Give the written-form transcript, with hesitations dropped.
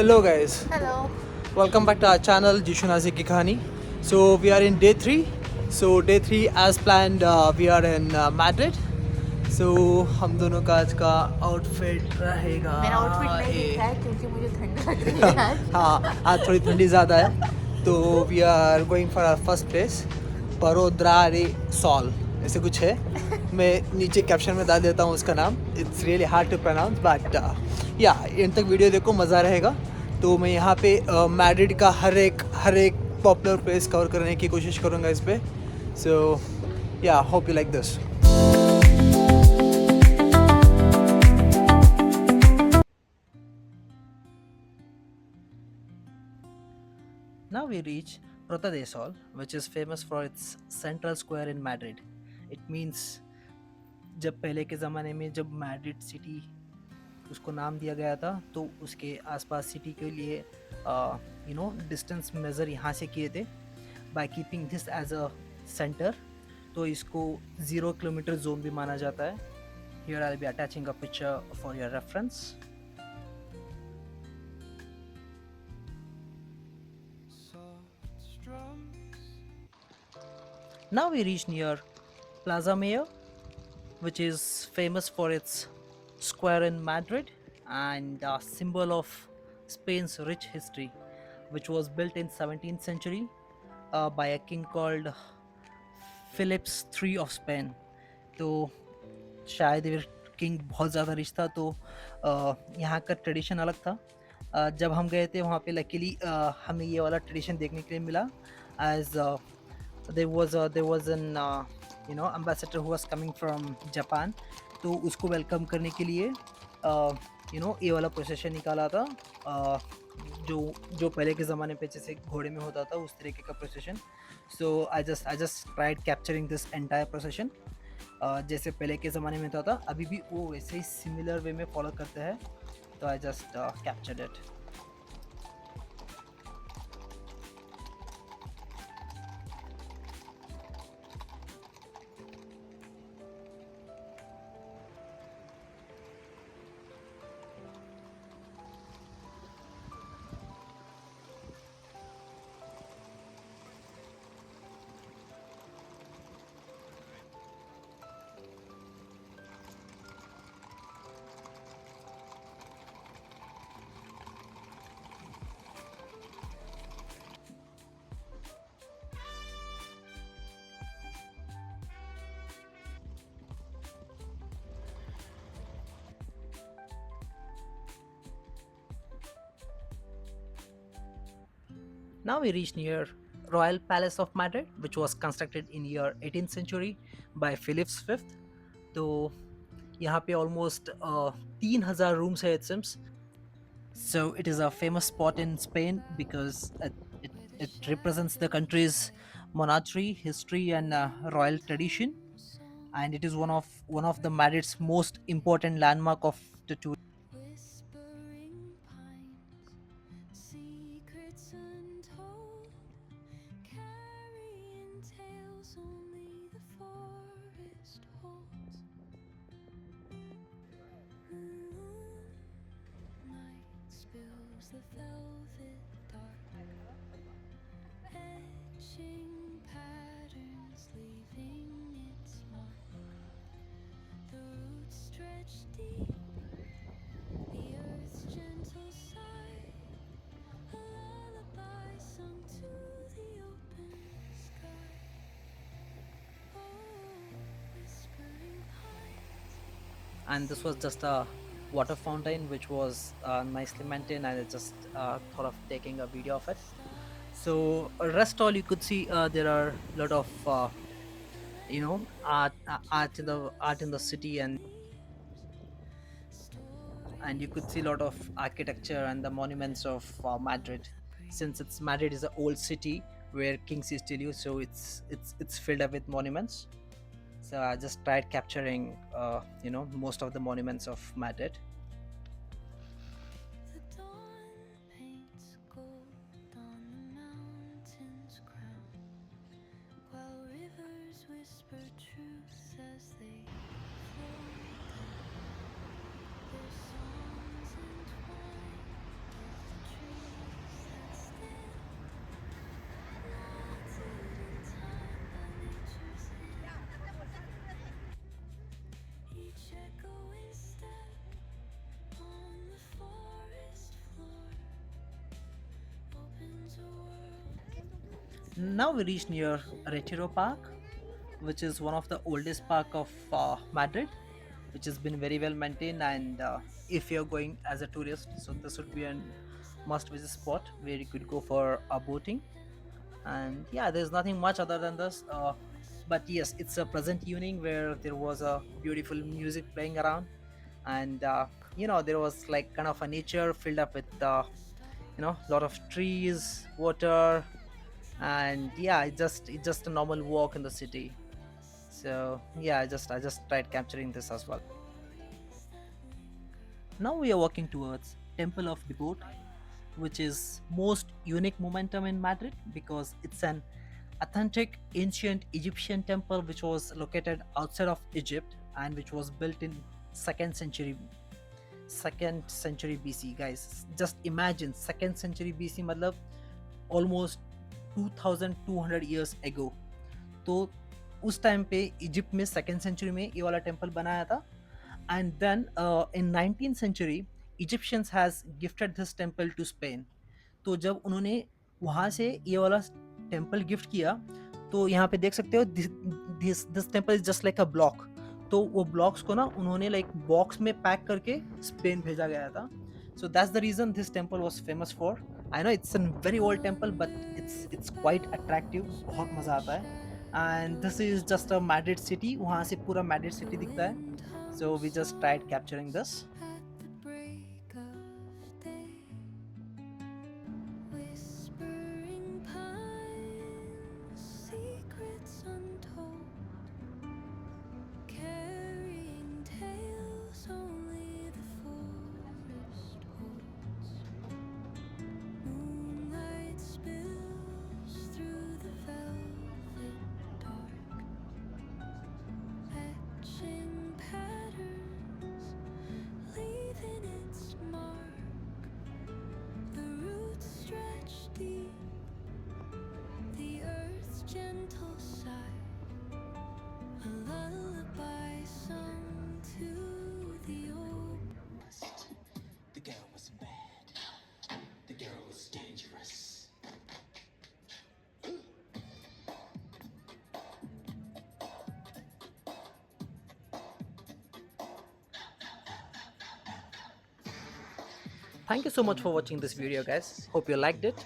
Hello guys, Hello. welcome back to our channel Jishu Nazik ki Kahani. So we are in day 3. So day 3 as planned we are in Madrid. So हम दोनों का आज का outfit रहेगा मेरा outfit नहीं दिख रहा है क्योंकि मुझे ठंड लग रही है आज। हाँ आज थोड़ी ठंडी ज़्यादा है तो we are going for our first place परोद्रारे सॉल ऐसे कुछ है मैं नीचे कैप्शन में डाल देता हूँ उसका नाम it's really hard to pronounce but या एंड तक वीडियो देखो मज़ा रहेगा तो मैं यहाँ पे मैड्रिड का हर एक पॉपुलर प्लेस कवर करने की कोशिश करूँगा इस पर सो या hope you like this Now we reach Prota de Sol, which is famous for its central square in Madrid. It means जब पहले के ज़माने में जब मैड्रिड सिटी उसको नाम दिया गया था तो उसके आसपास सिटी के लिए डिस्टेंस मेज़र यहाँ से किए थे by keeping this as a center तो इसको 0 किलोमीटर जोन भी माना जाता है here I be attaching a picture for your reference Now we reach near Plaza Mayor, which is famous for its square in Madrid and a symbol of Spain's rich history, which was built in 17th century by a king called Philips III of Spain. तो शायद ये king बहुत ज़्यादा rich था तो यहाँ का tradition अलग था जब हम गए थे वहाँ पे लकीली हमें ये वाला ट्रेडिशन देखने के लिए मिला as there was an ambassador who was coming from Japan तो उसको वेलकम करने के लिए ये वाला प्रोसेशन निकाला था जो पहले के ज़माने पे जैसे घोड़े में होता था उस तरीके का procession so I just tried capturing this entire procession जैसे पहले के ज़माने में होता था अभी भी वो वैसे ही सिमिलर वे में फॉलो करते हैं तो I just captured it Now we reach near Royal Palace of Madrid, which was constructed in year 18th century by Philips V. तो यहाँ पे almost 3,000 rooms है it seems. So it is a famous spot in Spain because it represents the country's monarchy, history, and royal tradition, and it is one of the Madrid's most important landmark of the tour. Whispering pines, secrets untold, carrying tales only the forest holds. The moonlight spills the velvet dark, etching patterns, leaving its mark. The roots stretch deep, the earth's gentle sigh, a lullaby sung to the open sky. Oh, whispering pines. And this was just a water fountain which was nicely maintained, and I just thought of taking a video of it. So rest all you could see there are a lot of art in the city, and you could see a lot of architecture and the monuments of Madrid. Since it's Madrid is an old city where kings used to live, so it's filled up with monuments. So I just tried capturing most of the monuments of Madrid. The dawn paints gold on the mountain's crown, while rivers whisper truth as they flow down. Their songs entwined with the Now we reach near Retiro Park, which is one of the oldest park of Madrid, which has been very well maintained. And if you're going as a tourist, so this would be a must-visit spot where you could go for boating. And yeah, there's nothing much other than this. But yes, it's a pleasant evening where there was a beautiful music playing around, and there was like kind of a nature filled up with a lot of trees, water, and yeah, it's just a normal walk in the city. So yeah, I just tried capturing this as well. Now we are walking towards Temple of Debut, which is most unique momentum in Madrid because it's an authentic ancient Egyptian temple which was located outside of Egypt and which was built in second century BC. Guys, just imagine second century BC, matlab almost 2200 years ago. तो उस time पे Egypt में second century में ये वाला temple बनाया था. And then in 19th century, Egyptians has gifted this temple to Spain. तो जब उन्होंने वहाँ से ये वाला टेम्पल गिफ्ट किया, तो यहाँ पे देख सकते हो this temple is just like a block. तो वो ब्लॉक्स को ना उन्होंने लाइक बॉक्स में पैक करके स्पेन भेजा गया था. So that's the reason this temple was famous for. I know it's an very old temple but it's quite attractive. बहुत मज़ा आता है. And this is just a Madrid city. वहाँ से पूरा मैड्रिड सिटी दिखता है. So we just tried capturing this. At the break of day, whispering pines, secrets untold, carrying tales only the forest holds. Moonlight spills through the velvet dark, etching patterns, leaving its mark. The roots stretch deep, the earth's gentle sigh, a lullaby sung to the old. The girl was bad. The girl was dangerous. Thank you so much for watching this video, guys. Hope you liked it.